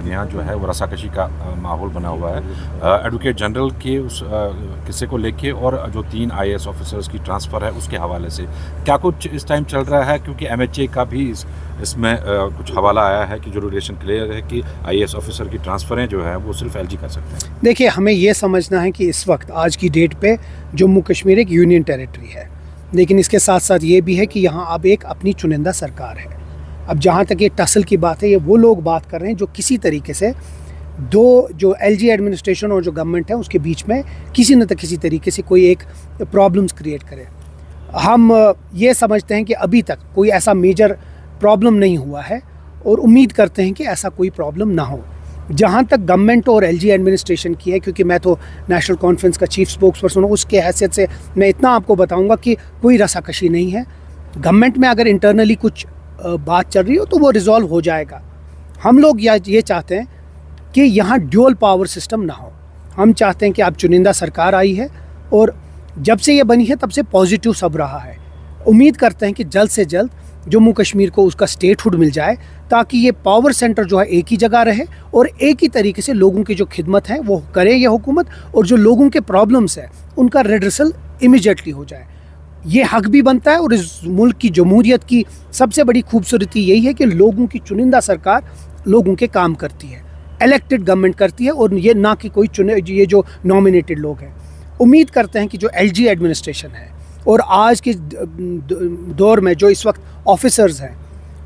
यहाँ जो है वो रसाकशी का माहौल बना हुआ है एडवोकेट जनरल के उस किस्से को लेके और जो 3 IAS ऑफिसर्स की ट्रांसफ़र है उसके हवाले से क्या कुछ इस टाइम चल रहा है, क्योंकि MHA का भी इसमें कुछ हवाला आया है कि जो रिलेशन क्लियर है कि IAS ऑफिसर की ट्रांसफ़रें जो है वो सिर्फ LG कर सकते हैं। देखिए, हमें ये समझना है कि इस वक्त आज की डेट पे जम्मू कश्मीर एक यूनियन टेरिटरी है, लेकिन इसके साथ साथ ये भी है कि यहाँ अब एक अपनी चुनिंदा सरकार है। अब जहाँ तक ये टसल की बात है, ये वो लोग बात कर रहे हैं जो किसी तरीके से जो LG एडमिनिस्ट्रेशन और जो गवर्नमेंट है उसके बीच में किसी न किसी तरीके से कोई एक प्रॉब्लम्स क्रिएट करे। हम ये समझते हैं कि अभी तक कोई ऐसा मेजर प्रॉब्लम नहीं हुआ है और उम्मीद करते हैं कि ऐसा कोई प्रॉब्लम ना हो। जहाँ तक गवर्नमेंट और LG एडमिनिस्ट्रेशन की है, क्योंकि मैं तो नेशनल कॉन्फ्रेंस का चीफ स्पोक्स पर्सन हूँ, उसके हैसियत से मैं इतना आपको बताऊँगा कि कोई रसाकशी नहीं है। गवर्नमेंट में अगर इंटरनली कुछ बात चल रही हो तो वो रिजॉल्व हो जाएगा। हम लोग ये चाहते हैं कि यहाँ ड्यूअल पावर सिस्टम ना हो। हम चाहते हैं कि अब चुनिंदा सरकार आई है और जब से ये बनी है तब से पॉजिटिव सब रहा है। उम्मीद करते हैं कि जल्द से जल्द जम्मू कश्मीर को उसका स्टेटहुड मिल जाए, ताकि ये पावर सेंटर जो है एक ही जगह रहे और एक ही तरीके से लोगों की जो खिदमत है वो करे ये हुकूमत, और जो लोगों के प्रॉब्लम्स है उनका रेड्रेसल इमीडिएटली हो जाए। ये हक भी बनता है और इस मुल्क की जमहूरियत की सबसे बड़ी खूबसूरती यही है कि लोगों की चुनिंदा सरकार लोगों के काम करती है, इलेक्टेड गवर्नमेंट करती है, और ये ना कि कोई ये जो नॉमिनेटेड लोग हैं। उम्मीद करते हैं कि जो LG एडमिनिस्ट्रेशन है और आज के दौर में जो इस वक्त ऑफिसर्स हैं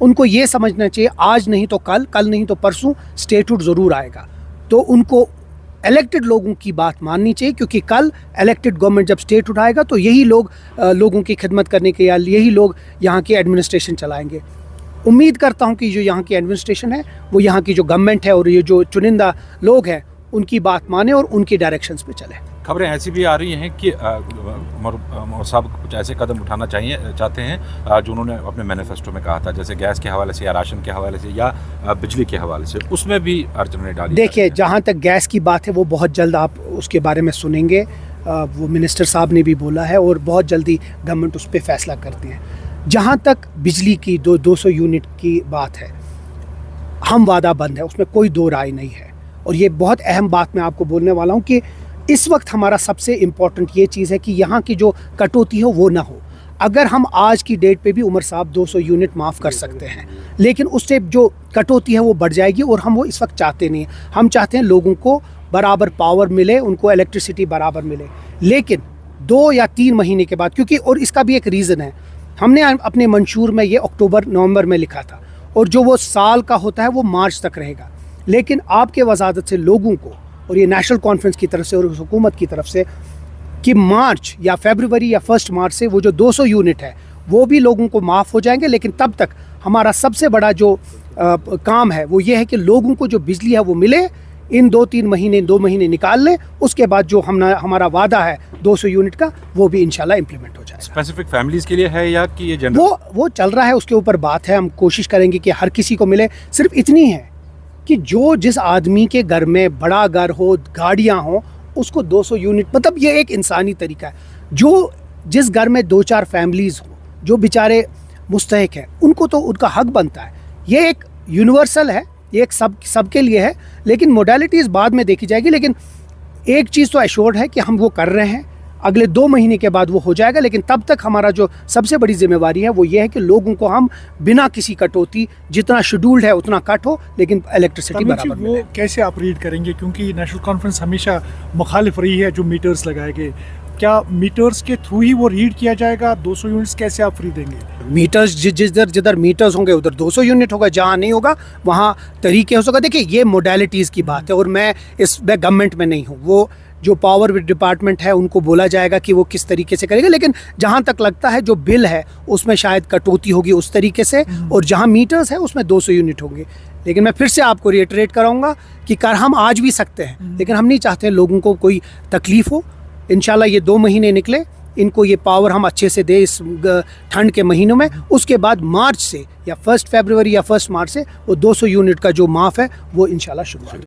उनको ये समझना चाहिए आज नहीं तो कल, कल नहीं तो परसों स्टेटहुड ज़रूर आएगा। तो उनको इलेक्टेड लोगों की बात माननी चाहिए, क्योंकि कल इलेक्टेड गवर्नमेंट जब स्टेट उठाएगा तो यही लोग लोगों की खिदमत करने के या यही लोग यहाँ की एडमिनिस्ट्रेशन चलाएंगे। उम्मीद करता हूँ कि जो यहाँ की एडमिनिस्ट्रेशन है वो यहाँ की जो गवर्नमेंट है और ये जो चुनिंदा लोग हैं उनकी बात माने और उनकी डायरेक्शंस पे चले। खबरें ऐसी भी आ रही हैं कि उमर साहब कुछ ऐसे कदम उठाना चाहते हैं जो उन्होंने अपने मैनिफेस्टो में कहा था, जैसे गैस के हवाले से या राशन के हवाले से या बिजली के हवाले से, उसमें भी अड़चनें डाली। देखिए, जहाँ तक गैस की बात है वो बहुत जल्द आप उसके बारे में सुनेंगे। वो मिनिस्टर साहब ने भी बोला है और बहुत जल्दी गवर्नमेंट उस पर फैसला करती है। जहाँ तक बिजली की 200 यूनिट की बात है, हम वादा बंद है, उसमें कोई दो राय नहीं है। और ये बहुत अहम बात मैं आपको बोलने वाला हूँ कि इस वक्त हमारा सबसे इम्पॉर्टेंट ये चीज़ है कि यहाँ की जो कटौती हो वो ना हो। अगर हम आज की डेट पे भी उमर साहब 200 यूनिट माफ़ कर सकते हैं, लेकिन उससे जो कटौती है वो बढ़ जाएगी और हम वो इस वक्त चाहते नहीं हैं। हम चाहते हैं लोगों को बराबर पावर मिले, उनको इलेक्ट्रिसिटी बराबर मिले, लेकिन 2 या 3 महीने के बाद, क्योंकि और इसका भी एक रीज़न है, हमने अपने मंशूर में ये अक्टूबर नवंबर में लिखा था और जो वो साल का होता है वो मार्च तक रहेगा। लेकिन आपके वजादत से लोगों को और ये नेशनल कॉन्फ्रेंस की तरफ से और हुकूमत की तरफ से कि मार्च या फरवरी या 1 मार्च से वो जो 200 यूनिट है वो भी लोगों को माफ़ हो जाएंगे। लेकिन तब तक हमारा सबसे बड़ा जो काम है वो ये है कि लोगों को जो बिजली है वो मिले। इन 2 महीने निकाल लें, उसके बाद जो हमारा वादा है 200 यूनिट का वो भी इंशाल्लाह इम्प्लीमेंट हो जाए। स्पेसिफिक फैमिलीज़ के लिए है या कि ये जनरल? वो चल रहा है, उसके ऊपर बात है। हम कोशिश करेंगे कि हर किसी को मिले। सिर्फ इतनी है कि जो जिस आदमी के घर में बड़ा घर हो, गाड़ियाँ हों, उसको 200 यूनिट, मतलब ये एक इंसानी तरीका है। जो जिस घर में 2-4 फैमिलीज़ हो, जो बेचारे मुस्तहिक हैं, उनको तो उनका हक बनता है। ये एक यूनिवर्सल है, ये एक सबके लिए है, लेकिन मोडालिटीज़ बाद में देखी जाएगी। लेकिन एक चीज़ तो एश्योर्ड है कि हम वो कर रहे हैं। अगले 2 महीने के बाद वो हो जाएगा, लेकिन तब तक हमारा जो सबसे बड़ी जिम्मेवारी है वो ये है कि लोगों को हम बिना किसी कटौती, जितना शेड्यूल्ड है उतना कट हो, लेकिन इलेक्ट्रिसिटी बराबर मिले। वो कैसे आप रीड करेंगे, क्योंकि नेशनल कॉन्फ्रेंस हमेशा मुखालिफ रही है जो मीटर्स लगाए गए, क्या मीटर्स के थ्रू ही वो रीड किया जाएगा? 200 यूनिट्स कैसे आप फ्री देंगे? मीटर्स जिधर मीटर्स होंगे उधर 200 यूनिट होगा, जहाँ नहीं होगा वहाँ तरीके हो सकेगा। देखिए, ये मोडालिटीज़ की बात है और मैं इसमें गवर्नमेंट में नहीं हूँ। वो जो पावर डिपार्टमेंट है उनको बोला जाएगा कि वो किस तरीके से करेगा। लेकिन जहाँ तक लगता है जो बिल है उसमें शायद कटौती होगी उस तरीके से, और जहाँ मीटर्स है उसमें 200 यूनिट होंगे। लेकिन मैं फिर से आपको रिएटरेट कराऊंगा कि कर हम आज भी सकते हैं, लेकिन हम नहीं चाहते लोगों को कोई तकलीफ़ हो। इंशाल्लाह ये 2 महीने निकले, इनको ये पावर हम अच्छे से दे इस ठंड के महीनों में। उसके बाद मार्च से या 1 फरवरी या 1 मार्च से वो 200 यूनिट का जो माफ़ है वो इंशाल्लाह शुरू हो।